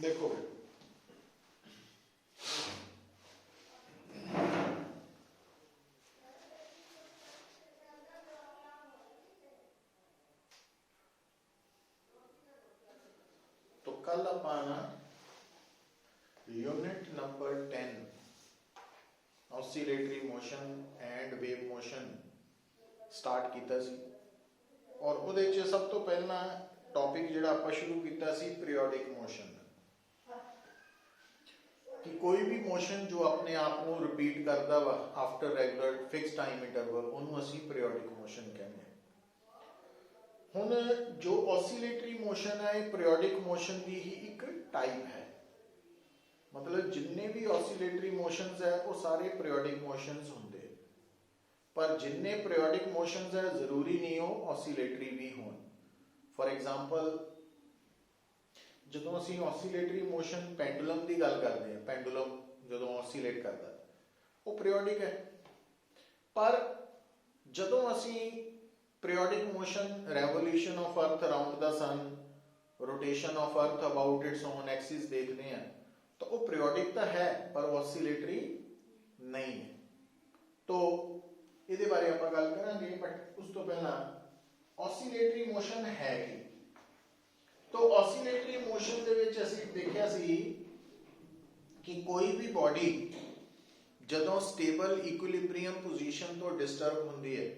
देखो तो कल अपना unit number 10 oscillatory motion and wave motion start किया सी और उहदे च सब तो पहला टॉपिक जिहड़ा आपां शुरू किया सी पीरियोडिक मोशन कि कोई भी मोशन जो अपने आप को रिपीट करता वा after regular fix time interval उन्होंने असीं पीरियोडिक मोशन कहते हैं। हुण जो ऑसिलेटरी मोशन है पीरियोडिक मोशन की ही एक टाइप है, मतलब जिन्ने भी ऑसिलेटरी मोशंस है वो सारे पीरियोडिक मोशंस होंगे, पर जिन्ने पीरियोडिक मोशंस है जरूरी नहीं हो ऑसिलेटरी भी हो। फॉर एग्जाम्पल जो असीं ऑसिलेटरी मोशन पेंडुलम की गल करते हैं, पेंडुलम जो ऑसिलेट करता वो पीरियोडिक है, पर जो असीं periodic motion revolution of earth around the sun, rotation of earth about its own axis देखते हैं तो वो पीरियोडिक तो है पर ऑसिलेटरी नहीं है। तो ये बारे आप गल करांगे, बट उस तो पहला ऑसिलेटरी मोशन है कि तो ऑसिलेटरी मोशन दे विच असीं देखिया सी कि कोई भी बॉडी जदों स्टेबल इक्विलिब्रियम पोजीशन तो डिस्टर्ब हुंदी है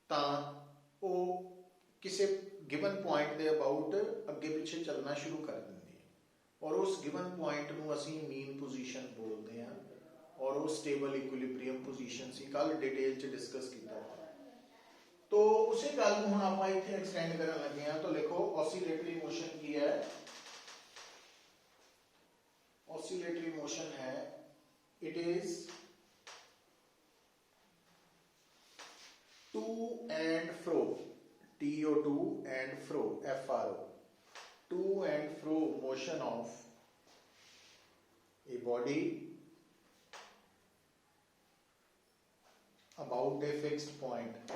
तां वो किसी गिवन पॉइंट के अबाउट अगे पिछे चलना शुरू कर देंदी है और उस गिवन पॉइंट नूं असीं मीन पोजीशन बोलते हैं और वो स्टेबल इक्विलिब्रियम पोजीशन सी कल डिटेल च डिस्कस किया। तो उसी गल नूं हुण आपां इत्थे एक्सटेंड करन लगे हैं। तो लिखो ऑसिलेटरी मोशन की है, ऑसिलेटरी मोशन है it is to and fro, TO to and fro FRO, to and fro motion of a body about a fixed point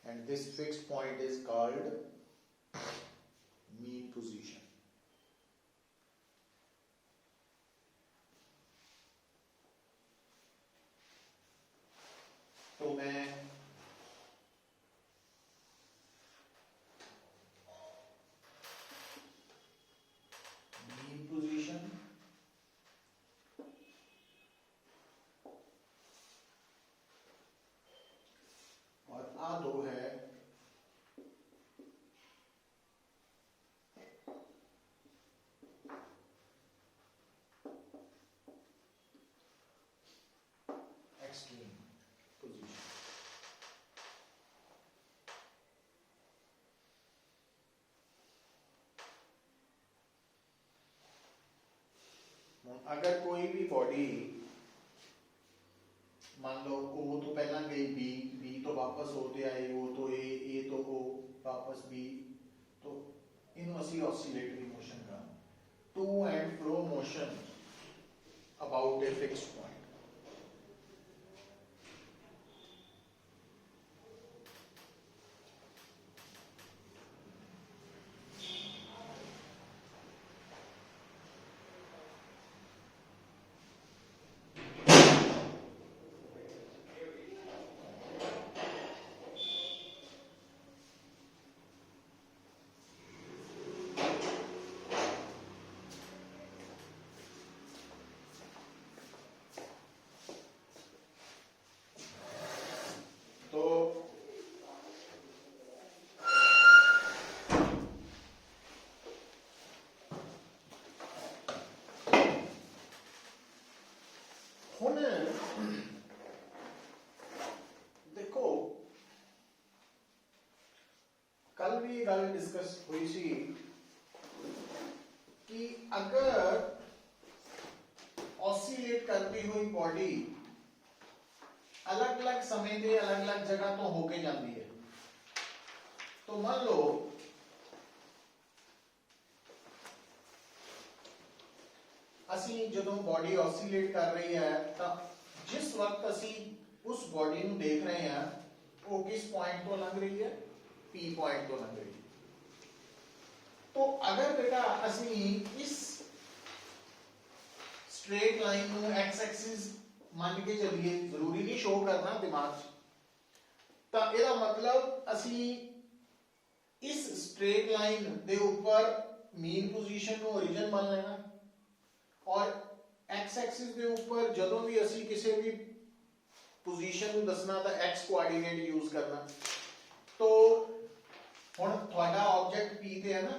and this fixed point is called mean position. तो मैं mean position और आ दो है extreme position. अगर कोई भी body मान लो O तो पहला गई B तो वापस O ते आए, O तो A तो O वापस B, तो इन्हों असी ऑसिलेटरी मोशन का to and fro motion about a fixed point. हुण देखो कल भी गल डिस्कस हुई सी कि अगर ऑसिलेट करती हुई बॉडी अलग अलग समय के अलग अलग जगह तो होके जाती है, तो मान लो असी जदों बॉडी ऑसिलेट कर रही है तो जिस वक्त असी उस बॉडी नूं देख रहे हैं ओ किस पॉइंट तो लंघ रही है, पी पॉइंट तो लंघ रही है। तो अगर बेटा असी इस स्ट्रेट लाइन ਨੂੰ x एक्सिस मान के चलिए, जरूरी नहीं शो करना दिमाग च, ਤਾਂ ਇਹਦਾ मतलब ਅਸੀਂ इस स्ट्रेट लाइन ਦੇ ਉੱਪਰ मीन पोजीशन ਨੂੰ ओरिजिन मान लेना, और x एक्सिस ਦੇ ਉੱਪਰ ਜਦੋਂ ਵੀ ਅਸੀਂ ਕਿਸੇ ਵੀ पोजीशन ਨੂੰ ਦੱਸਣਾ ਤਾਂ x ਕੋਆਰਡੀਨੇਟ यूज करना। तो ਹੁਣ ਤੁਹਾਡਾ ऑब्जेक्ट p ਤੇ ਹੈ ना,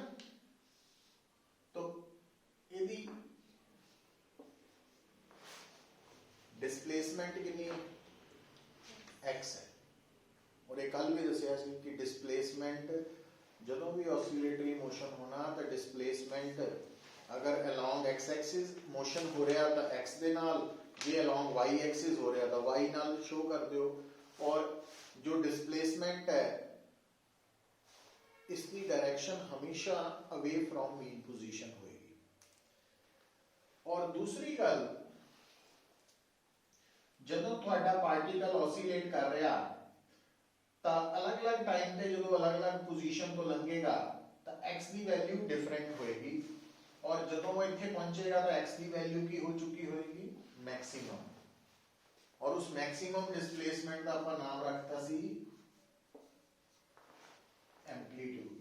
तो ਇਹਦੀ डिस्प्लेसमेंट कितनी x है, और एक कल भी दसिया कि डिस्प्लेसमेंट ਜਦੋਂ भी ऑसिलेटरी मोशन होना तो डिस्प्लेसमेंट अगर अलोंग x एक्सिस मोशन हो रहा तो x दे नाल, जे अलोंग y एक्सिस हो रहा तो y नाल शो कर दो। और जो डिस्प्लेसमेंट है इसकी डायरेक्शन हमेशा अवे फ्रॉम मीन पोजीशन होगी। और दूसरी गल, ਜਦੋਂ ਤੁਹਾਡਾ ਪਾਰਟੀਕਲ ऑसिलेट कर रहा ਤਾਂ अलग-अलग टाइम ਤੇ ਜਦੋਂ अलग-अलग पोजीशन ਤੋਂ ਲੰਘੇਗਾ ਤਾਂ x ਦੀ ਵੈਲਿਊ ਡਿਫਰੈਂਟ ਹੋਏਗੀ, और ਜਦੋਂ वो ਇੱਥੇ ਪਹੁੰਚੇਗਾ ਤਾਂ x ਦੀ ਵੈਲਿਊ ਕੀ ਹੋ ਚੁੱਕੀ ਹੋਏਗੀ, मैक्सिमम। और उस मैक्सिमम डिस्प्लेसमेंट ਦਾ ਆਪਾਂ ਨਾਮ ਰੱਖਤਾ ਸੀ एम्पलीट्यूड।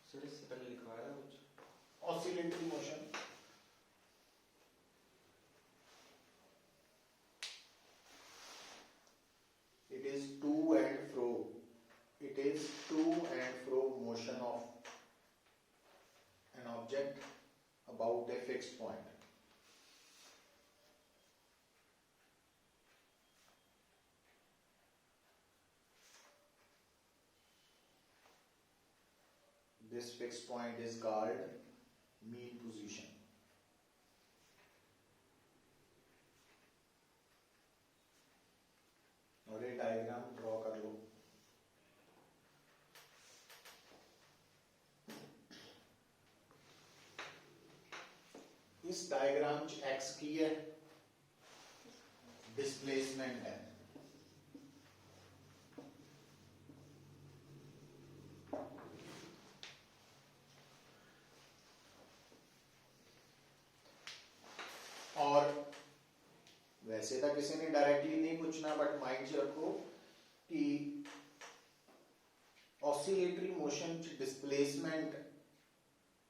सर इससे पहले लिखवाया था कुछ? Oscillatory motion it is to and fro, it is to and fro motion of an object about a fixed point। This fixed point is called mean position। और ये डायग्राम ड्रॉ कर लो। इस diagram च x की है, displacement है, और वैसे तो किसी ने डायरेक्टली नहीं पूछना, बट माइंड च रखो कि ऑसिलेटरी मोशन च डिस्प्लेसमेंट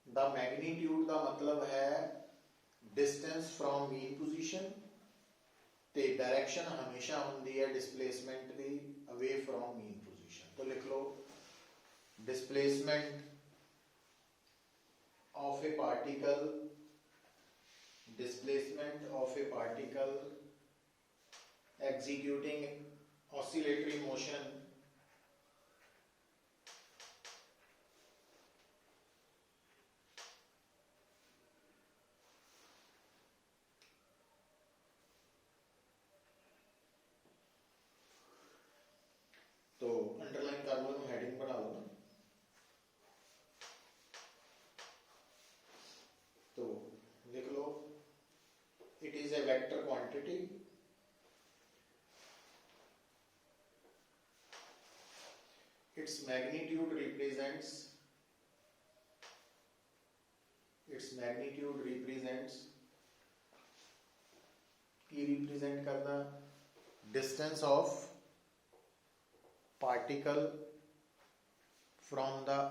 दा मैग्नीट्यूड दा मतलब है डिस्टेंस फ्रॉम मीन पोजीशन, ते डायरेक्शन हमेशा होंदी है डिस्प्लेसमेंट दी अवे फ्रॉम मीन पोजीशन। तो लिख लो displacement of a particle, displacement of a particle executing oscillatory motion तो अंडरलाइन कर लो, हेडिंग बना लो ना। तो लिख लो it is a vector quantity, its magnitude represents की represent करना distance of particle from the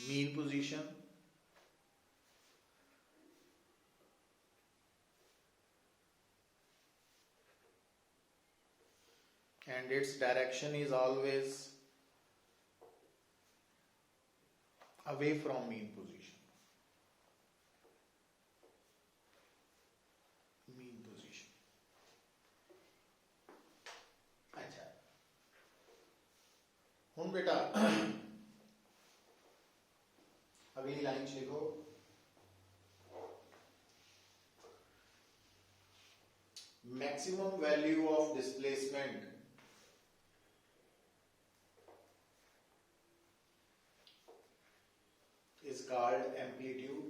mean position and its direction is always away from mean position। mean position। अच्छा, हुन बेटा अगली लाइन लिखो, maximum value of displacement is called amplitude.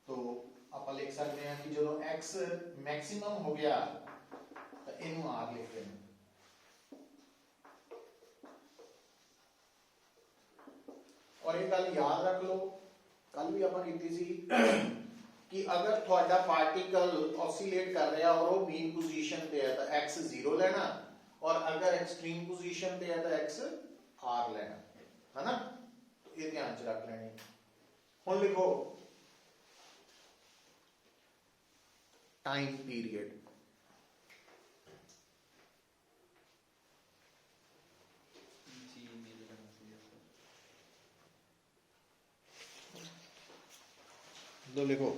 तो आप लिख सकते हैं कि जो x मैक्सिमम हो गया तो इनू r लिखते हैं। और एक गल याद रख लो, कल भी आप की सी कि अगर थोड़ा पार्टिकल ऑसिलेट कर रहा और वो मीन पोजीशन पे है तो x 0 लेना, और अगर एक्सट्रीम पोजीशन पे है तो x r लेना, है ना। तो ये ध्यान च रख लेनी। हुण लिखो टाइम पीरियड। जी मेरे का मैसेज है सर। तो लिखो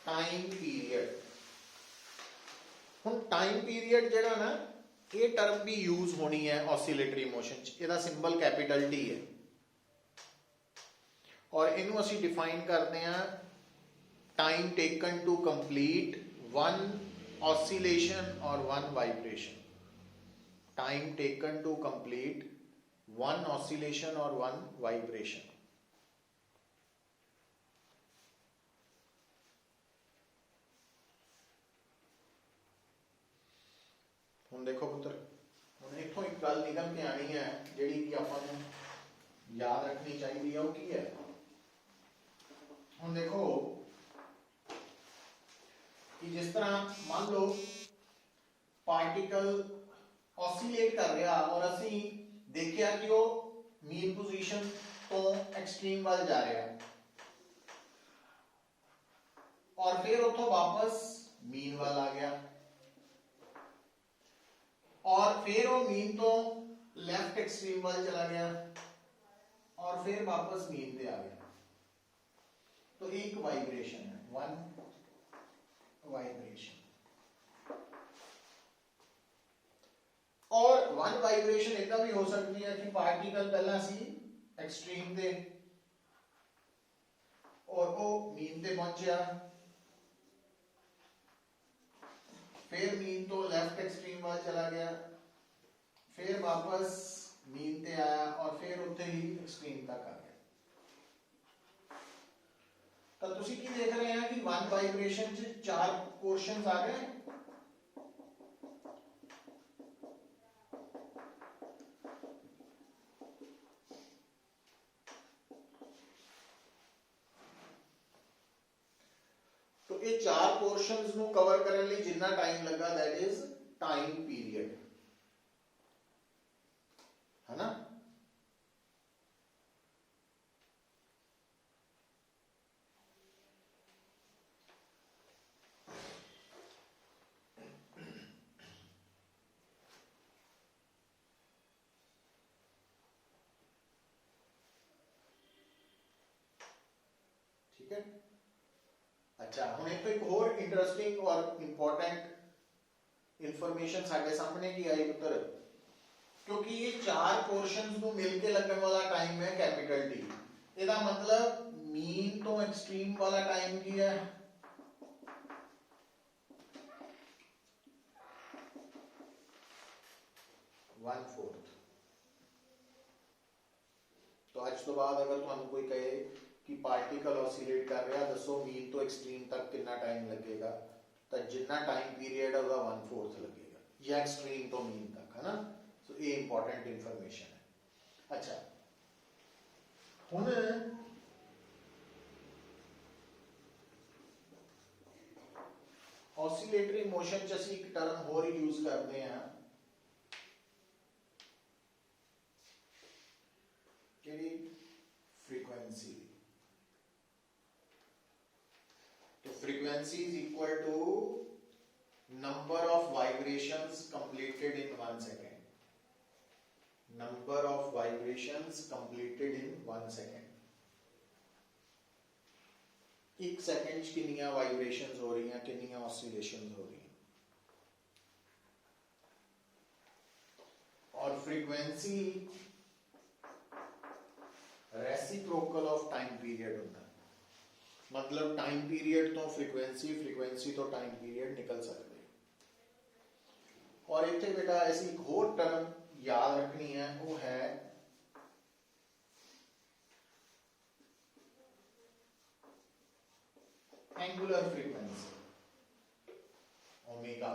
टाइम पीरियड। हुण टाइम पीरियड जेड़ा ना, ये टर्म भी यूज होनी है ऑसिलेटरी मोशन च। इहदा सिंबल कैपिटल टी है और इनू असी डिफाइन करते हैं time taken to complete one oscillation और one vibration. Time taken to complete one oscillation और वन वाइब्रेशन। हुण देखो पुत्र, हुण इत्थों एक गल निकल के आनी है जिहड़ी कि आपां नूं याद रखनी चाहिए। वो की है? हुण देखो कि जिस तरह मान लो पार्टिकल ऑसिलेट कर रहा और असी देखिया कि वो मीन पोजीशन तो एक्सट्रीम वाल जा रहा और फिर उतो वापस मीन वाल आ गया और फिर वो मीन तो लेफ्ट एक्सट्रीम वाल चला गया और फिर वापस मीन पे आ गया। तो एक वाइब्रेशन है, वन वाइब्रेशन। और वन वाइब्रेशन इतना भी हो सकती है कि पार्टिकल पहला सी एक्सट्रीम पे और वो मीन पे पहुंचा, फिर मीन तो लेफ्ट एक्सट्रीम वाल चला गया, फिर वापस मीन पे आया और फिर उत्थे ही एक्सट्रीम तक आ गया। तो तुसी की देख रहे हैं कि वन वाइब्रेशन च चार पोर्शंस आ गए। तो ये चार पोर्शंस नु कवर करने लिए जितना टाइम लगा दैट इज टाइम पीरियड, है ना। ठीक है। अच्छा हम एक और इंटरेस्टिंग और इंपॉर्टेंट इंफॉर्मेशन साडे सामने की आई पुत्र, क्योंकि ये चार पोर्शंस को मिलके लगने वाला टाइम है कैपिटल टी। इसका मतलब मीन तो एक्सट्रीम वाला टाइम की है, वन फोर्थ। तो आज तो बाद अगर तुहानू कोई कहे कि पार्टिकल ऑसिलेट कर रहा दसो मीन तो एक्सट्रीम तक कितना टाइम लगेगा, तो जितना टाइम पीरियड है उसका 1/4 लगेगा, या एक्सट्रीम तो मीन तक, है ना। तो ये इंपॉर्टेंट इंफॉर्मेशन है। अच्छा हुण ऑसिलेटरी मोशन च असीं एक टर्म होर यूज करते हैं, केड़ी? फ्रीक्वेंसी। तो frequency is equal to number of vibrations completed in 1 second. Number of vibrations completed in 1 second. एक सेकेंड कितनी वाइब्रेशंस हो रही हैं, कितनी ऑसिलेशंस हो रही हैं। और frequency reciprocal of time period ਹੁੰਦਾ ਹੈ। ਮਤਲਬ ਟਾਈਮ ਪੀਰੀਅਡ ਤੋਂ ਫ੍ਰੀਕੁਐਂਸੀ, ਫ੍ਰੀਕੁਐਂਸੀ ਤੋਂ ਟਾਈਮ ਪੀਰੀਅਡ ਨਿਕਲ ਸਕਦੇ। ਔਰ ਇੱਥੇ ਬੇਟਾ ਅਸੀਂ ਇੱਕ ਹੋਰ ਟਰਮ ਯਾਦ ਰੱਖਣੀ ਹੈ, ਉਹ ਹੈ एंगुलर फ्रीक्वेंसी ओमेगा।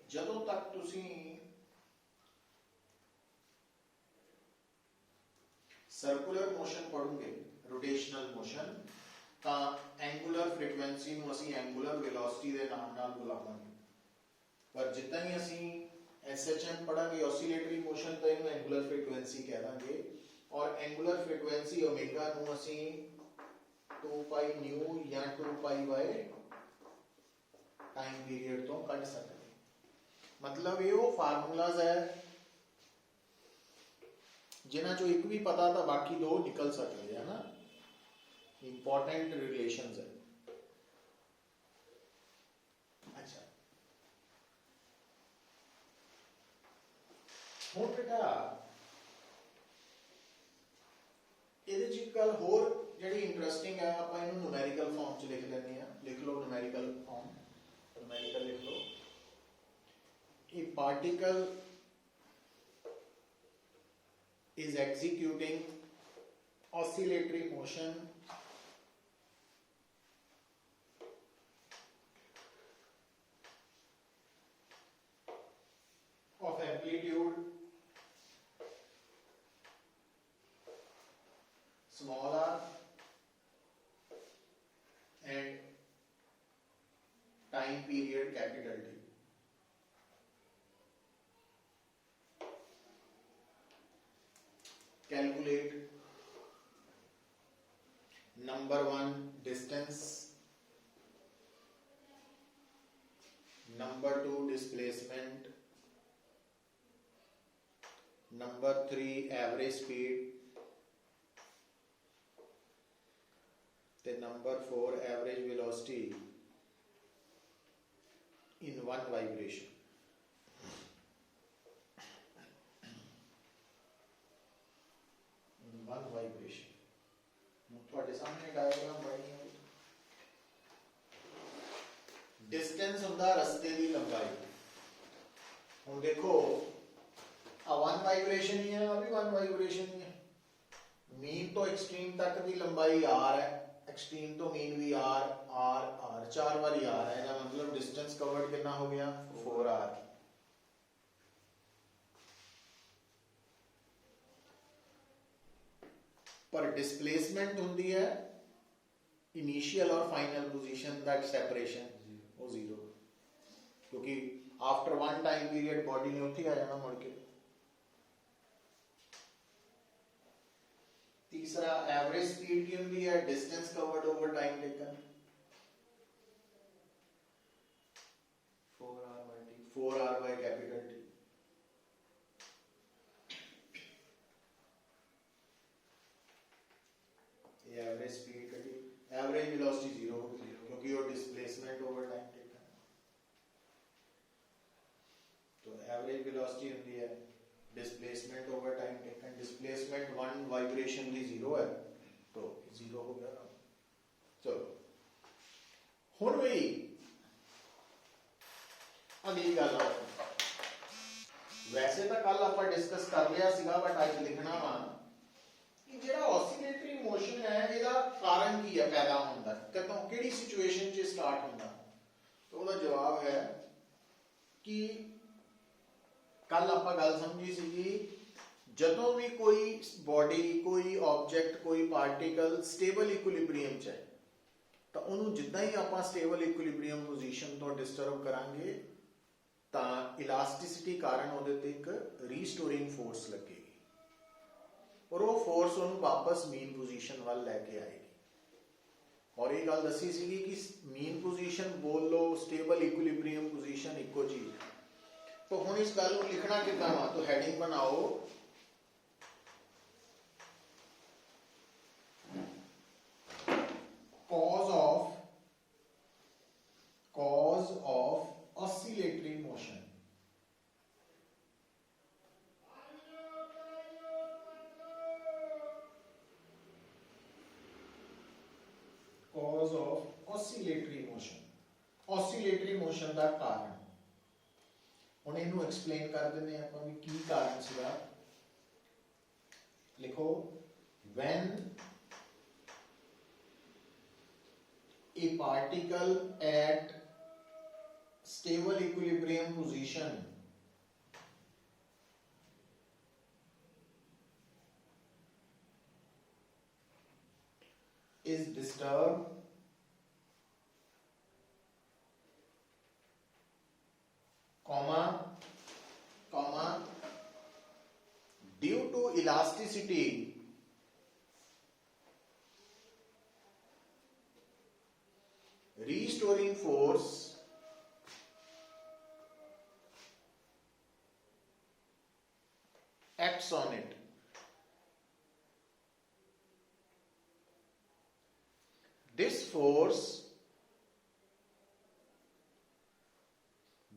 ਜਦੋਂ ਤੱਕ ਤੁਸੀਂ ਸਰਕੂਲਰ ਮੋਸ਼ਨ ਪੜੋਗੇ, ਰੋਟੇਸ਼ਨਲ ਮੋਸ਼ਨ, ਤਾਂ ਐਂਗੂਲਰ ਫ੍ਰੀਕੁਐਂਸੀ ਨੂੰ ਅਸੀਂ ਐਂਗੂਲਰ ਵੈਲੋਸਿਟੀ ਦੇ ਨਾਮ ਨਾਲ ਬੁਲਾਵਾਂਗੇ। ਪਰ ਜਿੱਦਾਂ ਹੀ ਅਸੀਂ SHM ਪੜਾਂਗੇ ऑसिलेटरी मोशन, तो इन्हें एंगुलर फ्रीक्वेंसी कह देंगे। और एंगुलर फ्रीक्वेंसी ओमेगा ਨੂੰ ਅਸੀਂ 2 ਪਾਈ ਨਿਊ ਜਾਂ 2 ਪਾਈ ਬਾਈ ਟਾਈਮ ਪੀਰੀਅਡ ਤੋਂ ਕੱਢ ਸਕਦੇ। ਮਤਲਬ ਇਹ ਉਹ ਫਾਰਮੂਲਾਜ਼ ਹੈ ਜਿਨ੍ਹਾਂ ਚੋਂ ਇੱਕ ਵੀ ਪਤਾ ਤਾਂ ਬਾਕੀ ਦੋ ਨਿਕਲ ਸਕਦੇ ਹੈ ਨਾ, ਇੰਪੋਰਟੈਂਟ ਰਿਲੇਸ਼ਨਸ ਹੈ। ਹੁਣ ਬੇਟਾ ਇਹਦੇ 'ਚ ਇੱਕ ਗੱਲ ਹੋਰ ਜਿਹੜੀ ਇੰਟਰਸਟਿੰਗ ਹੈ, ਆਪਾਂ ਇਹਨੂੰ ਨੂਮੈਰੀਕਲ ਫਾਰਮ 'ਚ ਲਿਖ ਲੈਂਦੇ ਹਾਂ। ਲਿਖ ਲਓ ਨੂਮੈਰੀਕਲ ਫਾਰਮ, ਨੂਮੈਰੀਕਲ ਲਿਖ ਲਓ ਕਿ particle is executing oscillatory motion of amplitude small r and time period capital T. Calculate number 1 distance, number 2 displacement, number 3 average speed, then number 4 average velocity in one vibration. One vibration. ਤੁਹਾਡੇ ਸਾਹਮਣੇ diagram ਬਣੀ ਹੈ। Distance ਹੁੰਦਾ ਰਸਤੇ ਦੀ ਲੰਬਾਈ। ਹੁਣ ਦੇਖੋ ਆ वन वाइब्रेशन ही है, अभी वन वाइब्रेशन ही है। मीन तो एक्सट्रीम तक की लंबाई r है, एक्सट्रीम तो मीन भी r r r 4 बारी r है, इसका मतलब डिस्टेंस कवर्ड कितना हो गया 4r। पर डिस्प्लेसमेंट होती है इनिशियल और फाइनल पोजीशन, दैट सेपरेशन वो जीरो, क्योंकि after one time period body ने उत्थे आ जाना मुड़ के। तीसरा एवरेज स्पीड की होती है distance covered over time taken, 4r by capital T। Average speed कटी, एवरेज वेलोसिटी जीरो हो गई क्योंकि वो डिस्प्लेसमेंट ओवर टाइम टेकन। तो एवरेज वेलोसिटी होती है displacement over time taken, displacement one vibration की जीरो है तो जीरो हो गया। चलो हुण भी अगली गल, वैसे तो कल आप डिस्कस कर लिया सीगा, बट अज लिखना वा कि ਜਿਹੜਾ ऑसिलेटरी मोशन है ਇਹਦਾ ਕਾਰਨ ਕੀ ਹੈ ਪੈਦਾ ਹੁੰਦਾ, ਕਦੋਂ ਕਿਹੜੀ ਸਿਚੁਏਸ਼ਨ 'ਚ ਸਟਾਰਟ ਹੁੰਦਾ। तो ਉਹਦਾ ਜਵਾਬ ਹੈ ਕਿ ਕੱਲ ਆਪਾਂ ਗੱਲ ਸਮਝੀ ਸੀਗੀ, ਜਦੋਂ ਵੀ ਕੋਈ ਬੋਡੀ, ਕੋਈ ਆਬਜੈਕਟ, ਕੋਈ ਪਾਰਟੀਕਲ ਸਟੇਬਲ ਇਕੁਇਲਿਬ੍ਰੀਅਮ 'ਚ ਹੈ ਤਾਂ ਉਹਨੂੰ ਜਿੱਦਾਂ ਹੀ ਆਪਾਂ ਸਟੇਬਲ ਇਕੁਇਲਿਬ੍ਰੀਅਮ ਪੋਜੀਸ਼ਨ ਤੋਂ ਡਿਸਟਰਬ ਕਰਾਂਗੇ ਤਾਂ ਇਲਾਸਟਿਸਿਟੀ ਕਾਰਨ ਉਹਦੇ ਤੇ ਇੱਕ ਰੀਸਟੋਰਿੰਗ ਫੋਰਸ ਲੱਗੇਗੀ और वो फोर्स उन्हें वापस मीन पोजीशन वाल लेके आएगी। और ये गल दसी सी कि मीन पोजीशन बोल लो, स्टेबल इक्विलिब्रियम पोजीशन इको चीज। तो हुण इस गल को लिखना कितना वा, तो हेडिंग बनाओ cause of ऑसिलेटरी मोशन का कारण ਹੁਣ ਇਹਨੂੰ ਐਕਸਪਲੇਨ ਕਰ ਦਿੰਦੇ ਆ ਆਪਾਂ ਵੀ ਕੀ ਕਾਰਨ ਸੀਗਾ ਲਿਖੋ when a particle at stable equilibrium position is disturbed comma due to elasticity restoring force acts on it. This force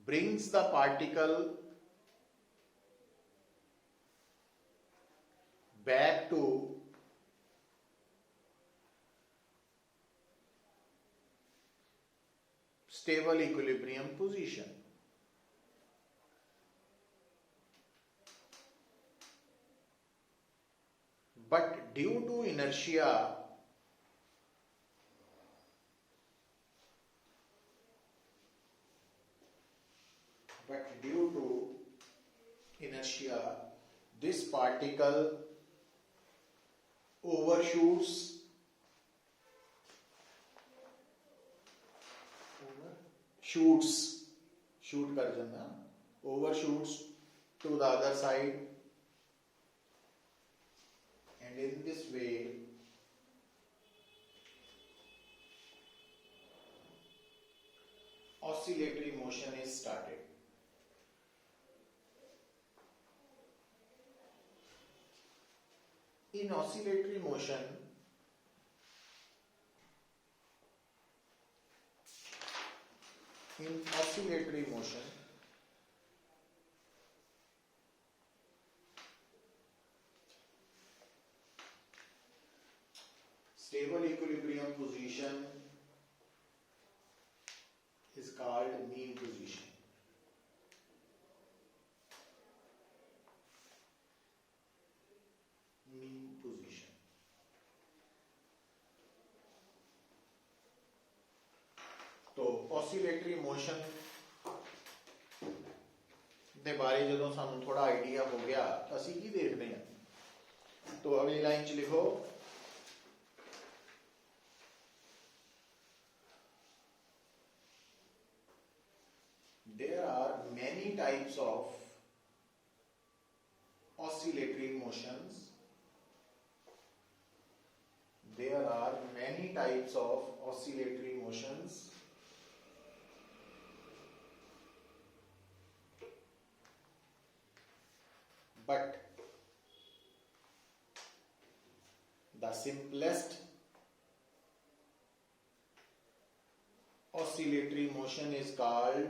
brings the particle back to stable equilibrium position. But due to inertia, this particle overshoots shoot कर जाना overshoots to the other side, and in this way oscillatory motion is started. In oscillatory motion, stable equilibrium position is called mean position. तो oscillatory motion ਦੇ ਬਾਰੇ ਜਦੋਂ ਸਾਨੂੰ ਥੋੜਾ idea ਹੋ ਗਿਆ ਤਾਂ ਅਸੀਂ ਕੀ ਦੇਖਦੇ ਹਾਂ तो अगली लाइन च लिखो there are many types of oscillatory motions. There are many types of oscillatory motions. But the simplest oscillatory motion is called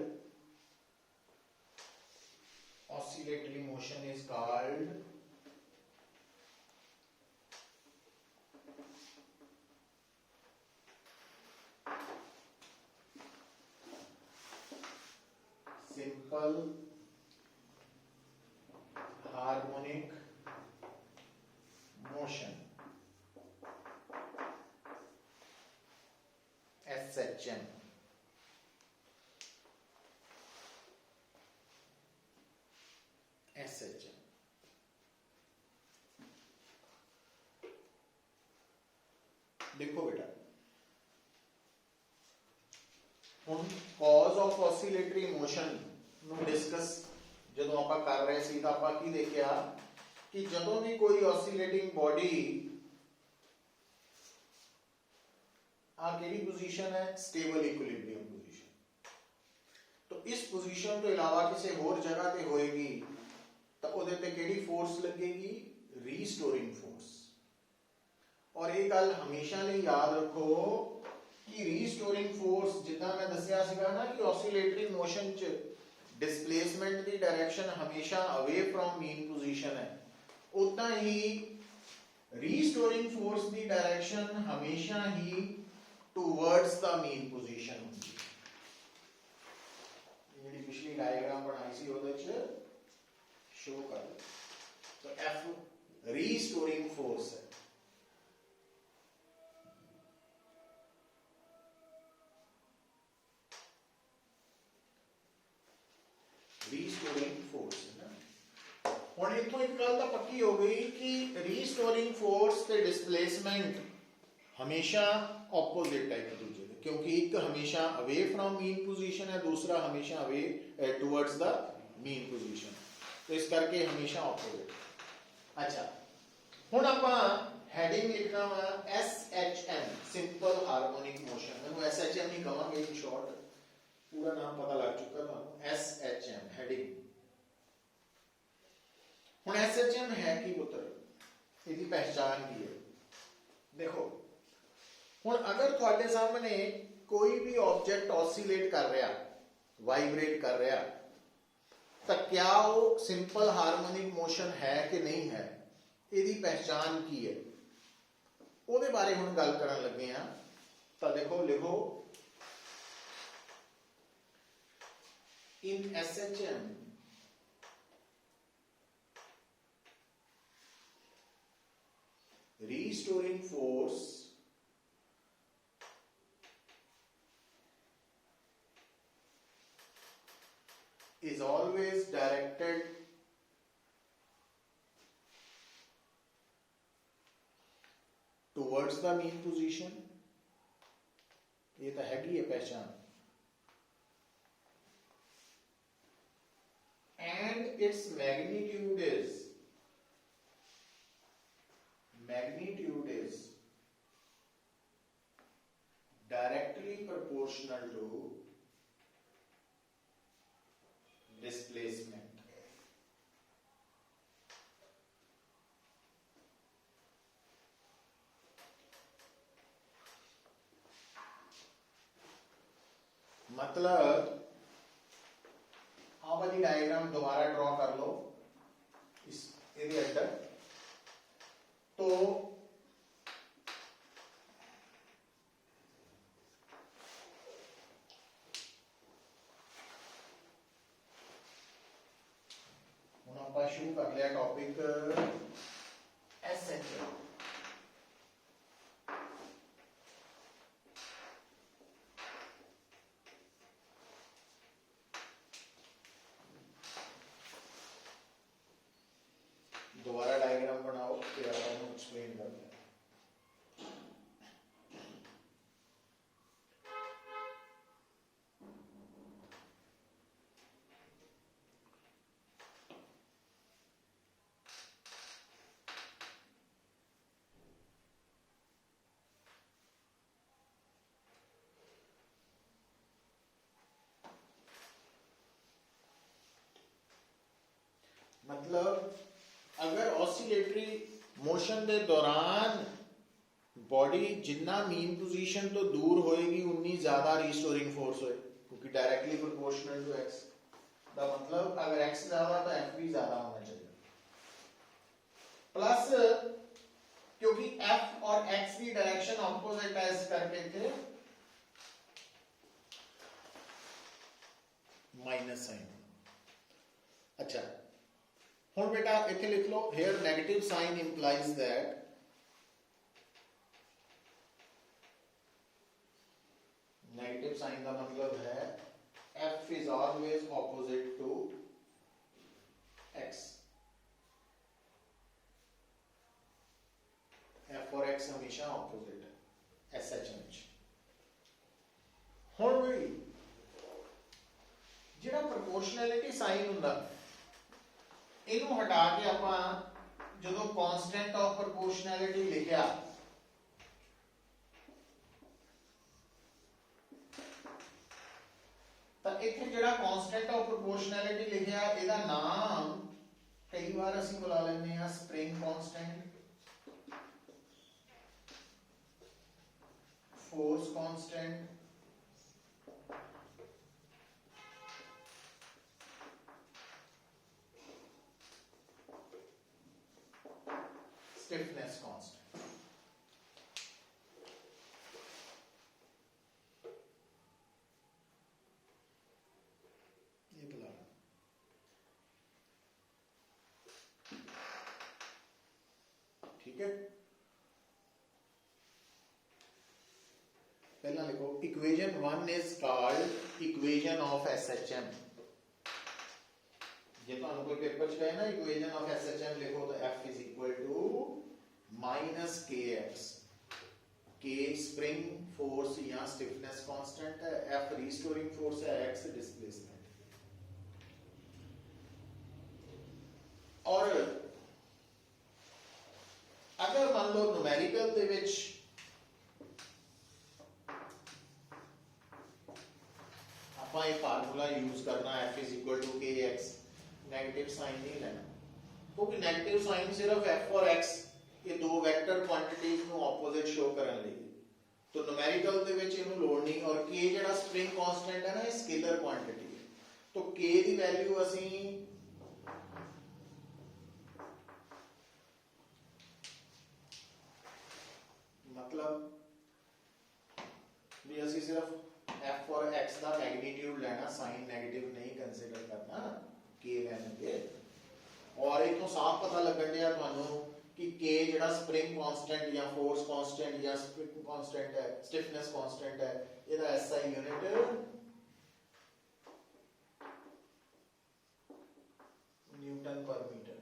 simple harmonic motion, SHM. देखो बेटा ਹੁਣ cause of oscillatory motion ਨੂੰ ਡਿਸਕਸ ਜਦੋਂ ਆਪਾਂ ਕਰ ਰਹੇ ਸੀ ਤਾਂ ਆਪਾਂ ਕੀ ਦੇਖਿਆ ਕਿ ਜਦੋਂ ਵੀ ਕੋਈ oscillating body ਆ ਕਿਹੜੀ ਪੋਜੀਸ਼ਨ ਹੈ ਸਟੇਬਲ ਇਕੁਇਲਿਬ੍ਰੀਅਮ ਪੋਜੀਸ਼ਨ तो इस पोजीशन तो इलावा किसी होर जगह पे होएगी तो ਉਹਦੇ ਤੇ ਕਿਹੜੀ ਫੋਰਸ ਲੱਗੇਗੀ ਰੀਸਟੋਰਿੰਗ ਫੋਰਸ और ਇਹ ਗੱਲ ਹਮੇਸ਼ਾ ਲਈ ਯਾਦ ਰੱਖੋ ਕਿ ਰੀਸਟੋਰਿੰਗ ਫੋਰਸ ਜਿੱਦਾਂ ਮੈਂ ਦੱਸਿਆ ਸੀਗਾ ਨਾ ਕਿ ऑसिलेटरी मोशन ਚ डिस्प्लेसमेंट ਦੀ डायरेक्शन हमेशा अवे फ्रॉम मीन पोजीशन है उतना ही रीस्टोरिंग फोर्स ਦੀ डायरेक्शन हमेशा ही टुवर्ड्स द मीन पोजीशन होगी डायग्राम बनाई सी ਉਹਦੇ ਚ शो कर दो। तो F रीस्टोरिंग फोर्स है। रीस्टोरिंग फोर्स है ना। हुण इत्थों एक गल तां पक्की हो गई कि रीस्टोरिंग फोर्स ते डिस्प्लेसमेंट हमेशा ऑपोजिट है एक दूसरे के, क्योंकि एक हमेशा अवे फ्रॉम मीन पोजीशन है, दूसरा हमेशा away towards the mean position, तो इस करके हमेशा ऑपोजिट। अच्छा हुण आपां हैडिंग लिखना वा SHM सिंपल हार्मोनिक मोशन। मैनूं SHM ही कहांगे, इन शॉर्ट पूरा नाम पता लग चुका तुहानूं। SHM heading. हुण SHM है की पुत्र, इसकी पहचान की है? देखो हुण अगर तुहाडे सामने कोई भी ऑब्जेक्ट ऑसिलेट कर रहा, वाइब्रेट कर रहा, तो क्या वो सिंपल हार्मोनिक मोशन है कि नहीं है, इसकी पहचान की है, ਉਹਦੇ बारे हुण गल करन लगे हैं। तो देखो लिखो इन SHM restoring force is always directed towards the mean position। ये तो हैगी है पहचान। And its magnitude is directly proportional to displacement। मतलब आ वाली डायग्राम दोबारा ड्रॉ कर लो इस इसके अंदर। तो हुण आपां शुरू कर लिया टॉपिक SHM। दोबारा डायग्राम बनाओ, फिर आपको एक्सप्लेन कर दें। मतलब अगर ऑसिलेटरी मोशन के दौरान बॉडी जिन्ना मीन पोजीशन तो दूर होएगी उन्नी ज्यादा रीस्टोरिंग फोर्स होए, क्योंकि डायरेक्टली प्रोपोर्शनल टू x। दा मतलब अगर x ज्यादा तो f भी ज्यादा होना चाहिए। प्लस क्योंकि f और x की डायरेक्शन ऑपोजिट है, इस करके थे माइनस साइन। अच्छा हुण बेटा इथे लिख लो, here negative sign implies that negative sign का मतलब है f is always opposite to x। f और x हमेशा ऑपोजिट है SHM। हुण भी जेड़ा प्रोपोर्शनैलिटी साइन हुंदा इनू हटा के आपां जदों कांस्टेंट ऑफ प्रोपोर्शनैलिटी लिखिया तो इत्थे जेड़ा कांस्टेंट ऑफ प्रोपोर्शनैलिटी लिखिया इहदा नाम कई बार असीं बुला लैंदे आ spring constant, force constant, stiffness constant. ये बुला ठीक है, पहला लिखो equation 1 is called equation of SHM. जे तुहानू कोई पेपर च कहे ना इक्वेशन ऑफ एसएचएम लिखो तो F is equal to minus KX, K spring force या स्टिफनेस कांस्टेंट है, F रीस्टोरिंग फोर्स है, X डिस्प्लेसमेंट। और अगर मान लो न्यूमेरिकल दे विच ਆਪਾਂ ਇਹ ਫਾਰਮੂਲਾ ਯੂਜ਼ ਕਰਨਾ F is equal to KX, negative sign नहीं लेना, क्योंकि नेगेटिव साइन सिर्फ F और X ये दो वेक्टर क्वांटिटीज ਨੂੰ ਆਪੋਜ਼ਿਟ ਸ਼ੋ ਕਰਨ ਲਈ, तो न्यूमेरिकल ਦੇ ਵਿੱਚ ਇਹਨੂੰ ਲੋੜ ਨਹੀਂ। और K ਜਿਹੜਾ स्प्रिंग कांस्टेंट है ना ये स्केलर क्वांटिटी है, तो K ਦੀ ਵੈਲਿਊ ਅਸੀਂ मतलब भी ਅਸੀਂ ਸਿਰਫ F और X ਦਾ मैग्नीट्यूड लेना, साइन नेगेटिव नहीं कंसीडर करना K लेने के। और इतों साफ पता लगन दिया ਤੁਹਾਨੂੰ कि K ਜਿਹੜਾ स्प्रिंग कांस्टेंट या फोर्स कांस्टेंट या स्प्रिंग कांस्टेंट है, स्टिफनेस कांस्टेंट है, ਇਹਦਾ SI unit newton per metre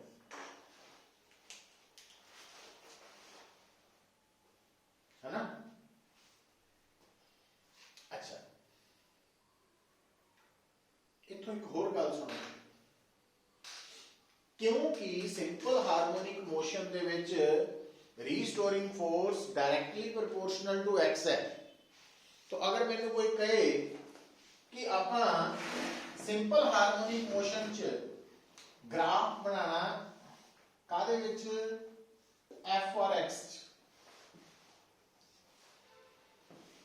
है ना। अच्छा इथों एक होर गल सुनो, क्योंकि सिंपल हार्मोनिक मोशन दे विच restoring force directly proportional to X है, तो अगर मैंने कोई कहे कि आपां सिंपल हार्मोनिक मोशन च ग्राफ बनाना कादे विच F और X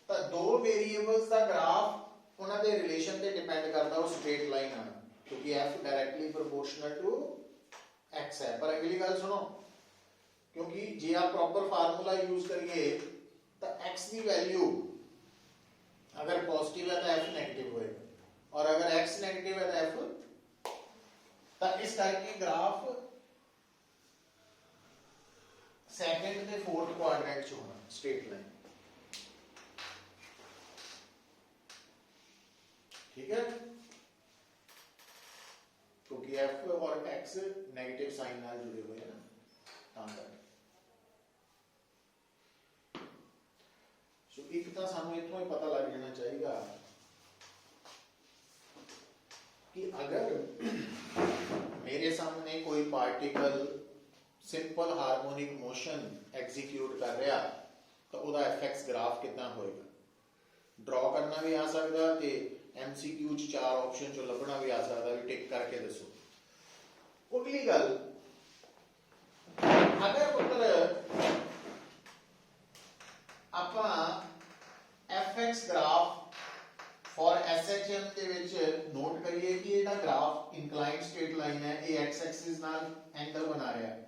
तो दो वेरिएबल्स का ग्राफ उन्होंने रिलेशन पे डिपेंड करता है, स्ट्रेट लाइन आना, क्योंकि F directly proportional to X है। पर अगली गल सुनो, क्योंकि जे आप प्रॉपर फार्मूला यूज करिए तो X की वैल्यू अगर पॉजिटिव है तो F नेगेटिव होएगा, और अगर X नेगेटिव है तो F, तो इस करके ग्राफ सेकंड ते फोर्थ क्वाड्रेंट च होना स्ट्रेट लाइन, ठीक है, क्योंकि F और X नेगेटिव साइन नाल जुड़े हुए हैं ना, सो एक तो सानू इथों ही पता लग जाना चाहिए कि अगर मेरे सामने कोई particle simple harmonic motion execute कर रहा तो उसका एफएक्स ग्राफ कितना होएगा, ड्रॉ करना भी आ सकता ते MCQ च 4 ऑप्शन चो लभना भी आ सकता, भी टिक करके दसो। अगली गल, अगर पुत्र आपां एफएक्स ग्राफ फॉर SHM के विच नोट करिए कि ये ग्राफ इंक्लाइंड स्ट्रेट लाइन है, ये एक्स एक्सिस नाल एंगल बना रहा है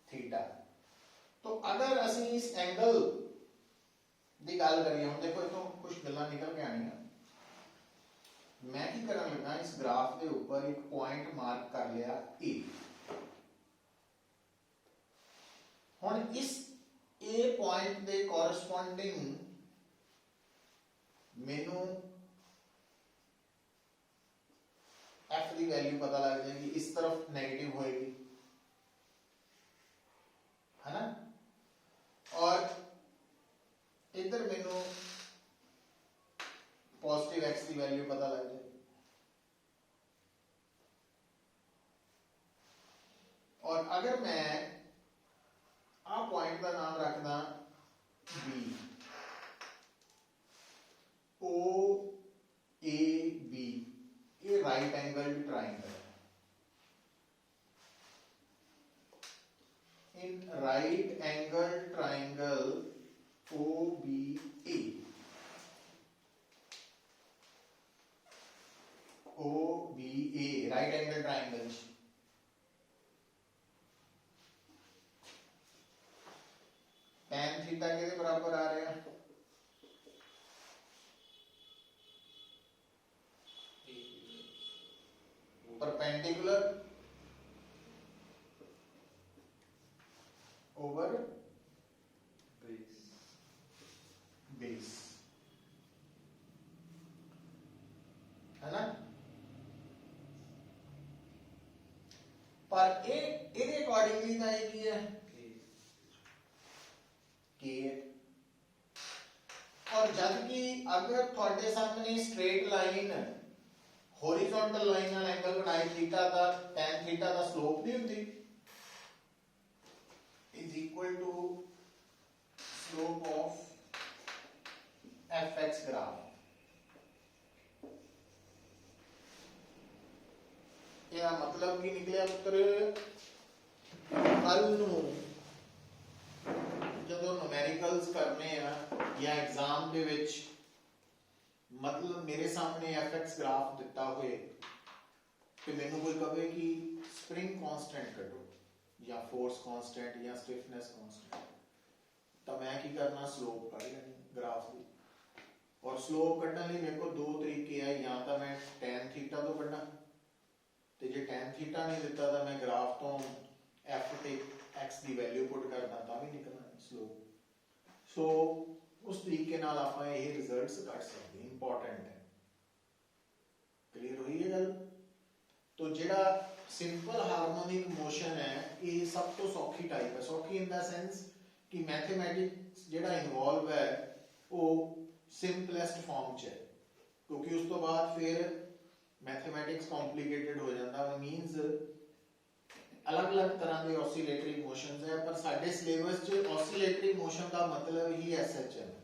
थीटा, तो अगर असी इस एंगल की गल करिए, हम देखो इतों कुछ गल्लां निकल के आनी, मैं की करन लगा इस ग्राफ के ऊपर एक पॉइंट मार्क कर लिया ए, हुण इस ए पॉइंट के कॉरस्पॉन्डिंग मैनू F की वैल्यू पता लग जाएगी, इस तरफ नेगेटिव होएगी है ना, और इधर मैनू पॉजिटिव X की वैल्यू पता लग जाएगी, और अगर मैं आ पॉइंट का नाम रखना B, O A B, ये राइट एंगल ट्राइंगल है, in right angle triangle OBA, OBA right angle triangle tan theta के बराबर आ रहा है, परपेंडिकुलर पर ਇਹਦੇ ਅਕੋਰਡਿੰਗਲੀ ਤਾਂ ਇਹ ਕੀ ਹੈ k है। और जब कि अगर ਤੁਹਾਡੇ ਸਾਹਮਣੇ स्ट्रेट लाइन हॉरिजॉन्टल लाइन ਨਾਲ एंगल बनाए थीटा ਦਾ tan थीटा ਦਾ स्लोप नहीं ਹੁੰਦੀ is equal to slope of fx graph। ਇਹਦਾ ਮਤਲਬ ਕੀ ਨਿਕਲਿਆ ਪੁੱਤਰ ਕੱਲ ਨੂੰ ਜਦੋਂ ਨੂਮੈਰੀਕਲਸ ਕਰਨੇ ਆ ਜਾਂ ਐਗਜ਼ਾਮ ਦੇ ਵਿੱਚ मतलब मेरे सामने fx ग्राफ दिता हुए तो मैंने कोई कहे कि स्प्रिंग कांस्टेंट करो या फोर्स कांस्टेंट या स्टिफनेस कांस्टेंट तो मैं की करना स्लोप कढ लेनी ग्राफ की। और स्लोप कढने लिए मेरे को दो तरीके है, या तो मैं tan थीटा तो कढना ते जे tan थीटा नहीं दिता तो मैं ग्राफ तो f ते x की वैल्यू पुट करना तो भी निकलना स्लोप। सो उस तरीके नाल आपां ये रिजल्ट्स कढ सकते हैं, इंपॉर्टेंट है। क्लियर हुई है गल? तो जेड़ा सिंपल हार्मोनिक मोशन है ये सब तो सौखी टाइप है। सौखी इन द सेंस कि मैथमेटिक्स जेड़ा इन्वॉल्व है वो सिंपलेस्ट फॉर्म च है, क्योंकि उस तो बाद फिर मैथमेटिक्स कॉम्प्लिकेटेड हो जाता है। मीनस अलग अलग तरह के ऑसिलेटरी मोशंस है, पर साडे सिलेबस च ऑसिलेटरी मोशन का मतलब ही एसएचएम है।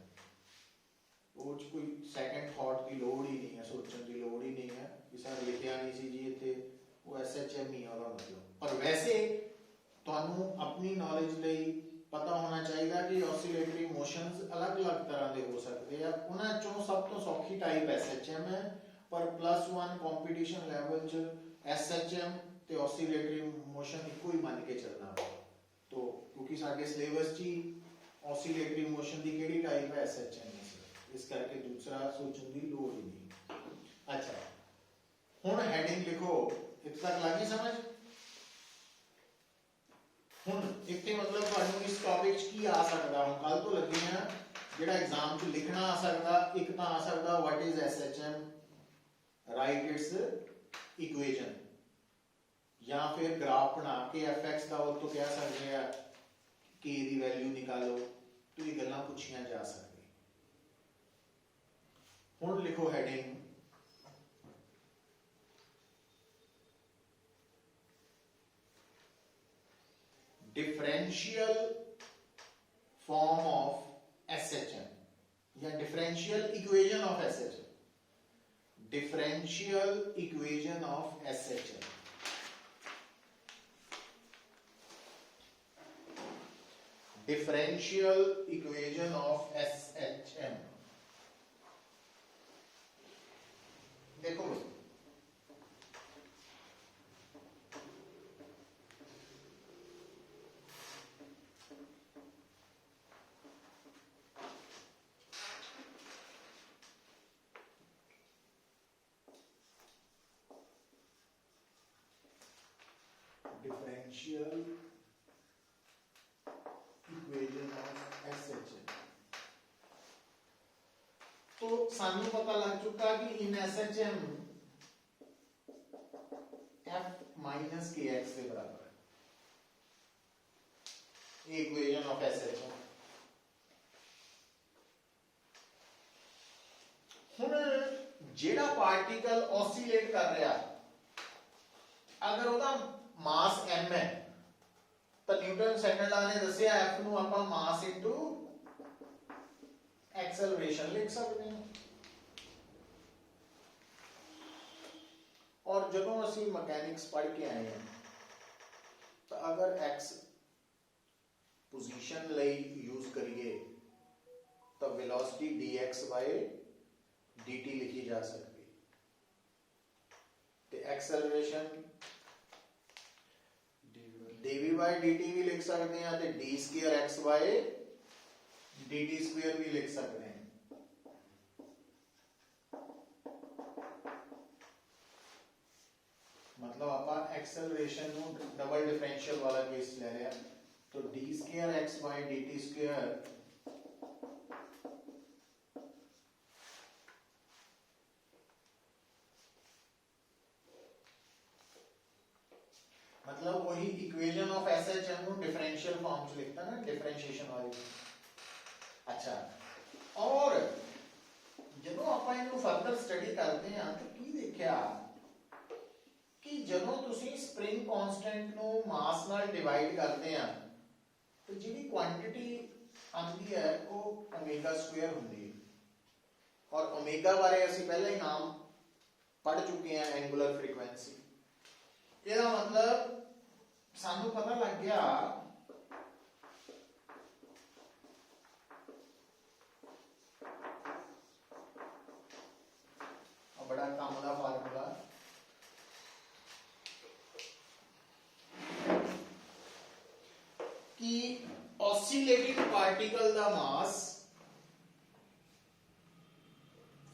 वो कोई सैकेंड थॉट की लोड़ ही नहीं है, सोचने की लोड़ ही नहीं है कि सर लिखिया नहीं सी जी इत्थे वो एसएचएम ही है मतलब। पर वैसे तुहानू अपनी नॉलेज लई पता होना चाहिए कि ऑसिलेटरी मोशंस अलग अलग तरह के हो सकते हैं। उन्हां चों सब तो सौखी टाइप एसएचएम है, पर +1 कंपटीशन लेवल च एसएचएम ते ऑसिलेटरी मोशन इको ही मान के चलना। तो क्योंकि साडे सिलेबस च ऑसिलेटरी मोशन की केड़ी टाइप है एसएचएम, इस करके दूसरा सोचने की लोड़ ही नहीं। अच्छा हुण हेडिंग लिखो, इत्थे तक लगी समझ? हुण इत्थे मतलब तुहानू इस टॉपिक च की आ सकदा, हुण कल तो लगे हैं जेड़ा एग्जाम च लिखना आ सकदा, एक तां आ सकदा what is SHM, right it's equation, या फिर ग्राफ बना के fx का वो तो कह सकते हैं k की वैल्यू निकालो। तो ये गल्लां पूछियां जा सकदी। हुण लिखो heading differential form of SHM या differential equation of SHM। Differential equation of SHM। Differential equation of SHM। देखो डिफरेंशियल इक्वेशन ऑफ SHM। तो सानू पता लग चुका कि इन SHM f माइनस kx के बराबर है इक्वेशन ऑफ SHM। हुण जेड़ा पार्टिकल ऑसिलेट कर रहा, अगर ओदा मास m है तो न्यूटन सेकंड लॉ ने दसिया f नु आपां मास इनटू एक्सेलरेशन लिख सकते हैं। और जदों असीं मैकेनिक्स पढ़ के आए हैं तो अगर x पोजीशन लई यूज करिए तो वेलोसिटी dx/dt लिखी जा सकती है, ते एक्सेलरेशन dv/dt भी लिख सकते हैं, ते d2x/dt² भी लिख सकते हैं। मतलब आप एक्सेलरेशन नु डबल डिफरेंशियल वाला केस ले रहे हैं तो d2x/dt²। मतलब इक्वेशन ऑफ एसएचएम ਨੂੰ डिफरेंशियल फॉर्म ਚ ਲਿਖਤਾ ਨਾ डिफरेंशिएशन वाली। अच्छा और ਜਦੋਂ ਆਪਾਂ ਇਹਨੂੰ ਫਰਦਰ ਸਟੱਡੀ ਕਰਦੇ ਹਾਂ ਤਾਂ ਕੀ ਦੇਖਿਆ ਕਿ ਜਦੋਂ ਤੁਸੀਂ ਸਪ੍ਰਿੰਗ ਕਾਂਸਟੈਂਟ ਨੂੰ ਮਾਸ ਨਾਲ ਡਿਵਾਈਡ ਕਰਦੇ ਆ ਤੇ ਜਿਹੜੀ ਕੁਆਂਟੀਟੀ ਆਉਂਦੀ ਹੈ ਉਹ ਓਮੇਗਾ ਸਕੁਅਰ ਹੁੰਦੀ ਹੈ। ਔਰ ਓਮੇਗਾ ਬਾਰੇ ਅਸੀਂ ਪਹਿਲਾਂ ਹੀ ਨਾਮ ਪੜ ਚੁੱਕੇ ਹਾਂ, ਐਂਗੂਲਰ ਫ੍ਰੀਕੁਐਂਸੀ। ਇਹਦਾ ਮਤਲਬ ਸਾਨੂੰ ਪਤਾ ਲੱਗ ਗਿਆ बड़ा काम का फार्मूला कि ऑसिलेटिंग पार्टिकल का मास,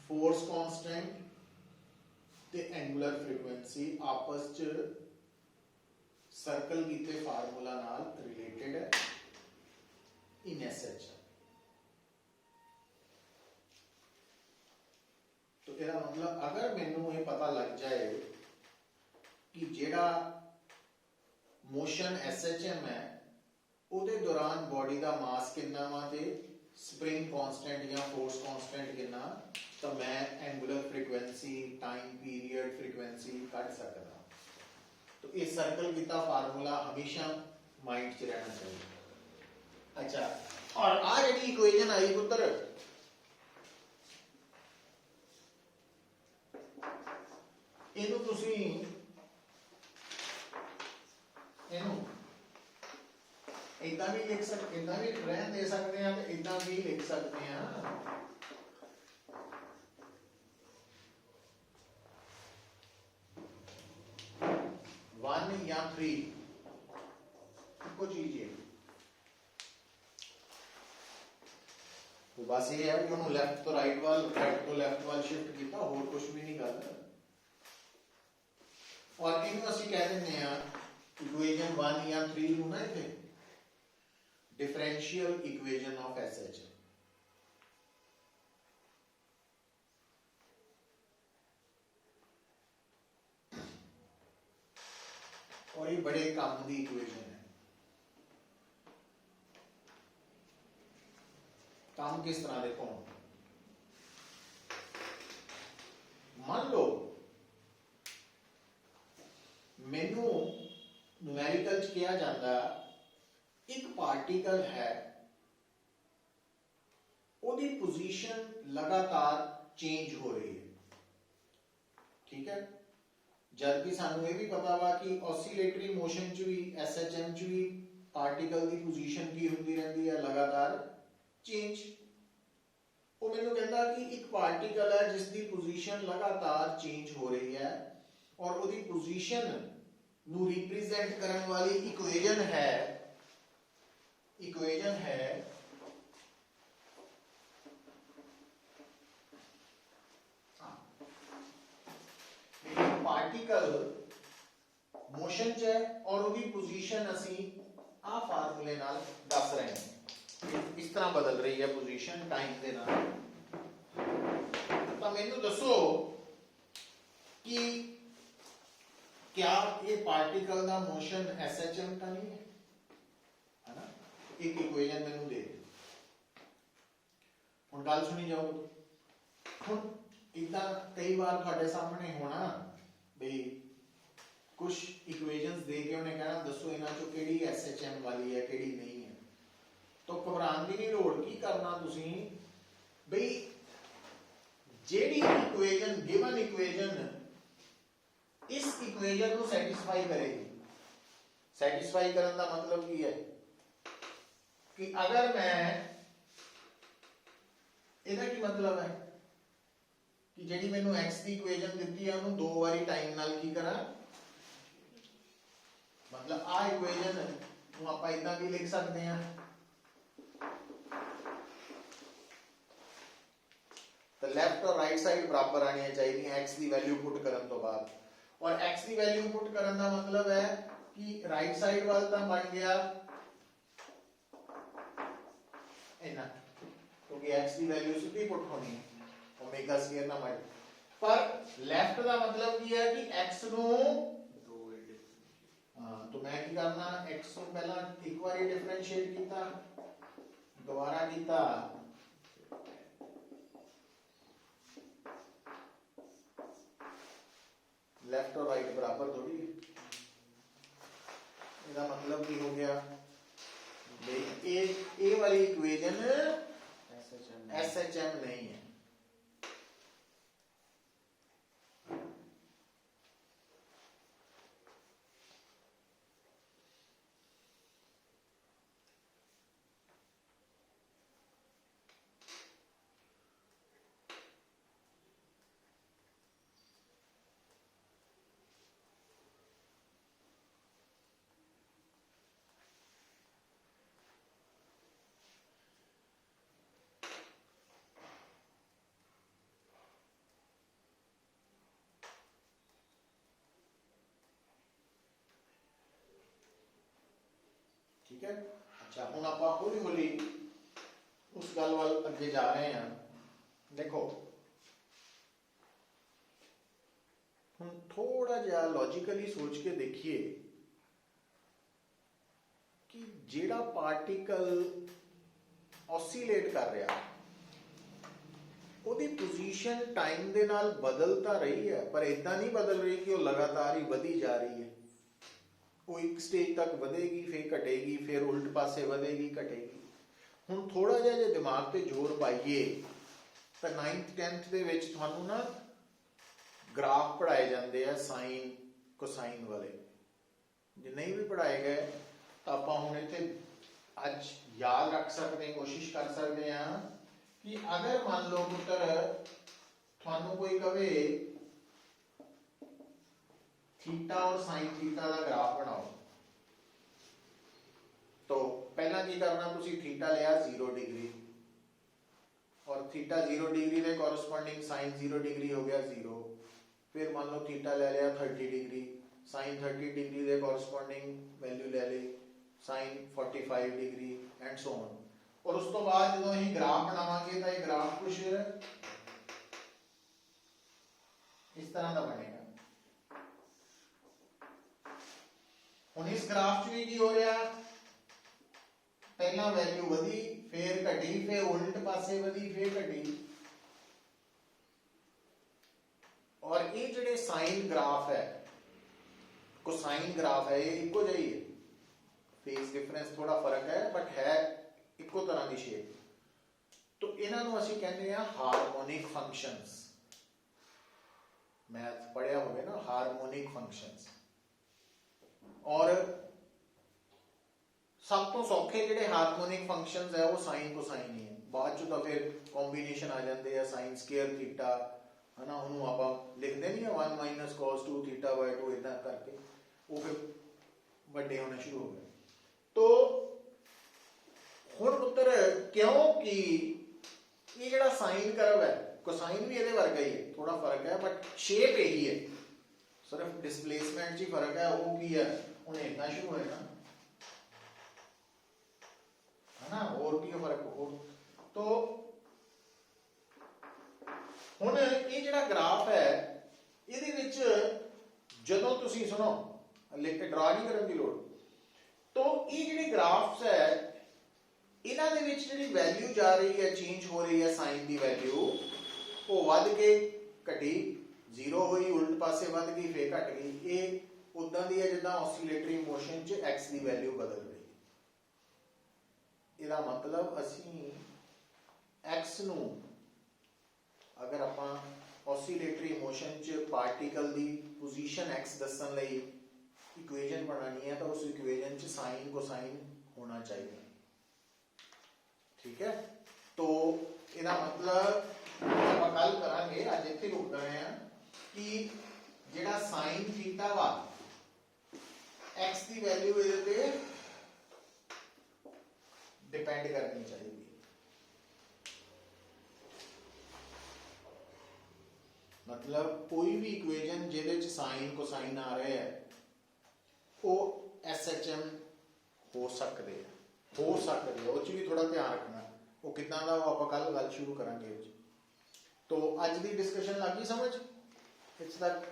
फोर्स कांस्टेंट ते एंगुलर फ्रीक्वेंसी आपस च सर्कल कीते फार्मूला नाल रिलेटेड है इन एसएच। तो ਇਹਦਾ मतलब अगर मैनू ये पता लग जाए कि जेड़ा मोशन SHM है ਉਹਦੇ दौरान बॉडी का मास कितना वा ते स्प्रिंग कांस्टेंट या फोर्स कांस्टेंट कितना, तो मैं angular frequency, time period frequency cut सकता। तो ये सर्कल कीता फार्मूला हमेशा माइंड च रहना चाहिए। अच्छा, और आ जेडी इक्वेशन आई पुत्र, ਇਹਨੂੰ ਤੁਸੀਂ ਇਹਨੂੰ ਇਦਾਂ ਵੀ ਲਿਖ ਸਕਦੇ, ਇਦਾਂ ਵੀ ਰਹਿਣ ਦੇ ਸਕਦੇ ਆ ਤੇ ਇਦਾਂ ਵੀ ਲਿਖ ਸਕਦੇ ਆ। वन या 3 ਇੱਕੋ ਚੀਜ਼ ਹੈ। तो बस ये है कि ਉਹਨੂੰ ਲੈਫਟ ਤੋਂ ਰਾਈਟ ਵੱਲ, ਰਾਈਟ ਤੋਂ ਲੈਫਟ ਵੱਲ ਸ਼ਿਫਟ ਕੀਤਾ, ਹੋਰ ਕੁਝ ਵੀ ਨਹੀਂ ਗੱਲ। और इनू ਅਸੀਂ ਕਹਿ ਦਿੰਦੇ ਆ इक्वेशन 1 या 3 ਨੂੰ ਨਾ ਇੱਥੇ डिफरेंशियल इक्वेशन ऑफ एसएच। और ये बड़े काम की इक्वेशन है। काम किस तरह देखो, मान लो मैनू न्यूमेरिकल च किया जाता एक पार्टिकल है, ओदी पोजीशन लगातार चेंज हो रही है, ठीक है। जबकि सानू ये भी पता वा कि ऑसिलेटरी मोशन च भी एसएचएम च भी पार्टिकल की पोजीशन की होती रहती है, लगातार चेंज। वो मैनू कहता कि एक पार्टिकल है जिसकी पोजीशन लगातार चेंज हो रही है और ओदी पोजीशन नू रिप्रेजेंट करने वाली इक्वेशन है पार्टिकल मोशन च है और उसकी पोजीशन असी आ फार्मूले नाल दस रहे हैं। इस तरह बदल रही है पोजीशन टाइम के नाल। तो मैनू दसो कि क्या ये पार्टिकल का मोशन एसएचएम का नहीं है ना। एक इक्वेशन मैनू दे, हुण गल सुनी जाओ। हुण इदा कई बार तुहाडे सामने होना भाई कुछ इक्वेशंस दे के उन्हें कहना दसो इन्हां चों किहड़ी एसएचएम वाली है किहड़ी नहीं है। तो घबराने की नहीं लोड़, की करना तुसीं भाई जेहड़ी इक्वेशन गिवन इक्वेशन इस इक्वेशन को सैटिस्फाई करेगी। सैटिस्फाई करने का मतलब की है कि अगर मैं ਇਹਦਾ ਕੀ मतलब है कि ਜਿਹੜੀ ਮੈਨੂੰ x ਦੀ ਇਕੁਏਸ਼ਨ ਦਿੱਤੀ ਹੈ ਉਹਨੂੰ ਦੋ ਵਾਰੀ ਟਾਈਮ ਨਾਲ ਕੀ ਕਰਾਂ, मतलब ਆ ਇਕੁਏਸ਼ਨ ਨੂੰ ਆਪਾਂ ਇਦਾਂ ਵੀ ਲਿਖ ਸਕਦੇ ਹਾਂ। तो लैफ्ट और राइट साइड बराबर आनी चाहिए x की वैल्यू पुट करने तो बाद। और x की वैल्यू पुट करने का मतलब है कि राइट साइड वाला तो बन गया इतना, क्योंकि x की वैल्यू सीधी पुट होनी है ओमेगा स्क्वायर ना मल्टी। पर लेफ्ट का मतलब की है कि x नु तो मैं की करना x ਨੂੰ ਪਹਿਲਾਂ ਇੱਕ ਵਾਰੀ डिफरेंशिएट ਕੀਤਾ दोबारा ਕੀਤਾ लेफ्ट और राइट बराबर थोड़ी है इसका मतलब की हो गया ए वाली इक्वेशन SHM नहीं है ठीक है। अच्छा हुण आपां हौली हौली उस गल वाल अगे जा रहे हैं। देखो हुण थोड़ा जिहा लॉजिकली सोच के देखिए कि जिहड़ा पार्टिकल ऑसीलेट कर रहा ਉਹਦੀ पोजीशन टाइम ਦੇ ਨਾਲ बदल ਤਾਂ रही है पर इदां नहीं बदल रही कि वो लगातार ही वधी जा रही है। वो एक स्टेज तक ਵਧੇਗੀ फिर घटेगी फिर उल्ट पासे ਵਧੇਗੀ घटेगी। ਹੁਣ ਥੋੜਾ ਜਿਹਾ ਜੇ ਦਿਮਾਗ ਤੇ ਜ਼ੋਰ ਪਾਈਏ ਤਾਂ 9th 10th ਦੇ ਵਿੱਚ ਤੁਹਾਨੂੰ ਨਾ ਗ੍ਰਾਫ ਪੜਾਏ ਜਾਂਦੇ ਆ ਸਾਈਨ ਕੋਸਾਈਨ ਵਾਲੇ। ਜੇ ਨਹੀਂ ਵੀ ਪੜਾਏ ਗਏ ਤਾਂ ਆਪਾਂ ਹੁਣ ਇੱਥੇ ਅੱਜ याद रख सकते हैं कोशिश कर सकते हैं कि अगर मान लो पुत्र थानू कोई कहे थीटा और साइन थीटा का ग्राफ बनाओ तो पहला की करना तुसी थीटा लिया 0 डिग्री और थीटा 0 डिग्री के कॉरस्पॉन्डिंग साइन 0 डिग्री हो गया 0। फिर मान लो थीटा ले लिया 30 डिग्री साइन 30 डिग्री के कॉरस्पॉन्डिंग वैल्यू ले ली sine 45 degree and so on. और उस तो बाद जो ही ग्राफ बनावांगे तो ये ग्राफ कुछ इस तरह का बनेगा। हुण इस ग्राफ च की हो रहा पहला वैल्यू वधी फिर घटी फिर उल्ट पासे वधी फिर घटी और ये जिहड़े साइन ग्राफ है कोसाइन ग्राफ है ये इको जिहा ही है। फेस डिफरेंस थोड़ा फर्क है बट है इको तरह की शेप। तो इन्हां नूं असीं कहते हैं हार्मोनिक फंक्शंस। मैथ पढ़िया होवे ना हार्मोनिक फंक्शंस। और सब तो सौखे जिहड़े हार्मोनिक फंक्शंस है वो साइन कोसाइन ही है। बाद चों तो फिर कॉम्बीनेशन आ जाते हैं साइन स्केयर थीटा है ना उन्होंने आप लिखते नहीं है 1 माइनस cos 2 थीटा बाय 2 इतना करके वो फिर बड़े होने शुरू हो गए। तो हुण पुत्र क्योंकि ये जिहड़ा साइन कर्व है कोसाइन भी इहदे वर्गा ही है थोड़ा फर्क है बट शेप यही है सिर्फ डिस्प्लेसमेंट ही फर्क है। वो की है उन्हें इतना शुरू है ना और की फर्क हो। तो हुण ये जिहड़ा ग्राफ है इहदे विच जदों तुसीं सुनो लिख के ड्रा नहीं करन दी लोड़। तो ये जिहड़े ग्राफ्स है इन्हां दे विच जिहड़ी वैल्यू जा रही है चेंज हो रही है साइन दी वैल्यू वो वध के घटी 0 हुई उल्ट पासे वध गई फिर घट गई। ये उदां दी है जिद्दां ऑसिलेटरी मोशन च x दी वैल्यू बदल रही है। इहदा मतलब असीं x नूं अगर आपां ऑसिलेटरी मोशन च पार्टिकल दी पोजीशन x दस्सण लई इक्वेशन बनानी है तो उस इक्वेशन च साइन कोसाइन होना चाहिए। ठीक है तो इसका मतलब आप गल करांगे अज इत्थे रुक रहे हैं कि जिहड़ा साइन थीटा वा x की वैल्यू इहदे ते डिपेंड करनी चाहिए। मतलब कोई भी इक्वेशन जिहदे च साइन कोसाइन आ रहे हैं वो SHM हो सकते हैं उस भी थोड़ा ध्यान रखना वो कितना दा वो आप कल गल शुरू करांगे। तो अज की डिस्कशन लगी समझ इट्स तक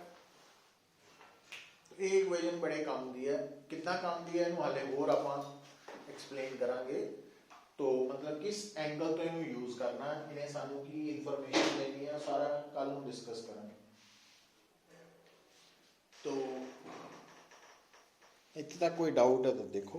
ਇਹ ਇਕੁਏਸ਼ਨ ਬੜੇ ਕੰਮ ਦੀ ਹੈ। ਕਿੱਦਾਂ ਕੰਮ ਦੀ ਹੈ ਇਹਨੂੰ ਹਾਲੇ ਹੋਰ ਆਪਾਂ ਐਕਸਪਲੇਨ ਕਰਾਂਗੇ। तो मतलब किस एंगल तो इन्हें यूज करना है, इन्हें सानू की इंफॉर्मेशन देनी है, सारा कल हम डिस्कस करेंगे। तो इतने तक कोई डाउट है तो देखो।